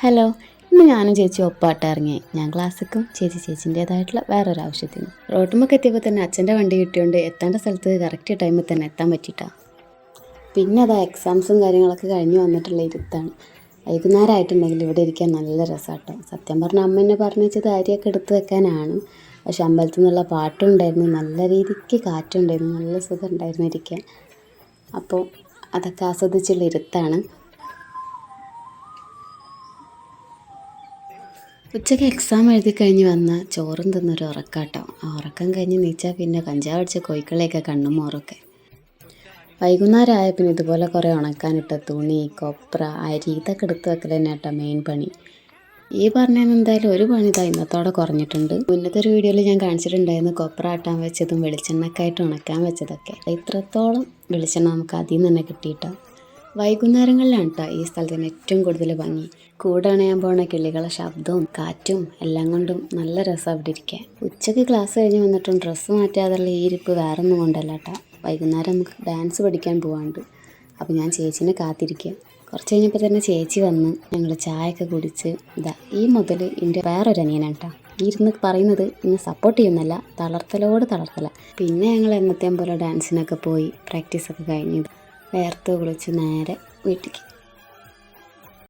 Hello, ഇന്ന് ഞാനും ചേച്ചി ഒപ്പാട്ട് ഇറങ്ങി. ഞാൻ ക്ലാസ്സിക്കും ചേച്ചിൻ്റേതായിട്ടുള്ള വേറൊരു ആവശ്യത്തിന്. റോട്ടുമ്മക്ക് എത്തിയപ്പോൾ തന്നെ അച്ഛൻ്റെ വണ്ടി കിട്ടിയോണ്ട് എത്തേണ്ട സ്ഥലത്ത് കറക്റ്റ് ടൈമിൽ തന്നെ എത്താൻ പറ്റിയിട്ടാ. പിന്നെ അതാ എക്സാംസും കാര്യങ്ങളൊക്കെ കഴിഞ്ഞ് വന്നിട്ടുള്ള ഇരുത്താണ്. വൈകുന്നേരം ആയിട്ടുണ്ടെങ്കിൽ ഇവിടെ ഇരിക്കാൻ നല്ല രസമാട്ടോ. സത്യം പറഞ്ഞാൽ അമ്മ എന്നെ പറഞ്ഞു വെച്ചത് അരിയൊക്കെ എടുത്ത് വെക്കാനാണ്. പക്ഷെ അമ്പലത്തിൽ നിന്നുള്ള പാട്ടും ഉണ്ടായിരുന്നു, നല്ല രീതിക്ക് കാറ്റുണ്ടായിരുന്നു, നല്ല സുഖം ഉണ്ടായിരുന്നു ഇരിക്കാൻ. അപ്പോൾ അതൊക്കെ ആസ്വദിച്ചുള്ള ഇരുത്താണ്. ഉച്ചയ്ക്ക് എക്സാം എഴുതി കഴിഞ്ഞ് വന്ന ചോറും തിന്നൊരു ഉറക്കാട്ടോ. ആ ഉറക്കം കഴിഞ്ഞ് നീച്ചാൽ പിന്നെ കഞ്ചാവ് അടിച്ച കോഴിക്കളെയൊക്കെ കണ്ണും മോറൊക്കെ. വൈകുന്നേരം ആയ പിന്നെ ഇതുപോലെ കുറേ ഉണക്കാനിട്ട തുണി, കൊപ്ര, അരി ഇതൊക്കെ എടുത്ത് വെക്കൽ തന്നെ കേട്ടോ മെയിൻ പണി. ഈ പറഞ്ഞതിന് എന്തായാലും ഒരു പണി ഇതാ ഇന്നത്തോടെ കുറഞ്ഞിട്ടുണ്ട്. മുന്നത്തെ ഒരു വീഡിയോയിൽ ഞാൻ കാണിച്ചിട്ടുണ്ടായിരുന്നു കൊപ്ര ആട്ടാൻ വെച്ചതും വെളിച്ചെണ്ണക്കായിട്ട് ഉണക്കാൻ വെച്ചതൊക്കെ. ഇത്രത്തോളം വെളിച്ചെണ്ണ നമുക്ക് അതിൽ നിന്ന് തന്നെ കിട്ടിയിട്ടോ. വൈകുന്നേരങ്ങളിലാണ് കേട്ടോ ഈ സ്ഥലത്തിന് ഏറ്റവും കൂടുതൽ ഭംഗി. കൂടെ അണയാൻ പോണ കിളികളെ ശബ്ദവും കാറ്റും എല്ലാം കൊണ്ടും നല്ല രസം അവിടെ ഇരിക്കാൻ. ഉച്ചയ്ക്ക് ക്ലാസ് കഴിഞ്ഞ് വന്നിട്ടും ഡ്രസ്സ് മാറ്റാതുള്ള ഈ ഇരിപ്പ് വേറൊന്നും കൊണ്ടല്ല കേട്ടോ. വൈകുന്നേരം നമുക്ക് ഡാൻസ് പഠിക്കാൻ പോകാണ്ട്. അപ്പോൾ ഞാൻ ചേച്ചീനെ കാത്തിരിക്കുക. കുറച്ച് കഴിഞ്ഞപ്പോൾ തന്നെ ചേച്ചി വന്ന് ഞങ്ങൾ ചായയൊക്കെ കുടിച്ച് ഇതാ ഈ മുതൽ എൻ്റെ വേറൊരു അനിയനാണ് കേട്ടോ. ഇരുന്ന് പറയുന്നത് ഇന്ന് സപ്പോർട്ട് ചെയ്യുന്നല്ല, തളർത്തലോട് തളർത്തല. പിന്നെ ഞങ്ങൾ എന്നത്തെയും പോലെ ഡാൻസിനൊക്കെ പോയി പ്രാക്ടീസൊക്കെ കഴിഞ്ഞത് വേർത്ത് കുളിച്ച് നേരെ വീട്ടിലേക്ക്.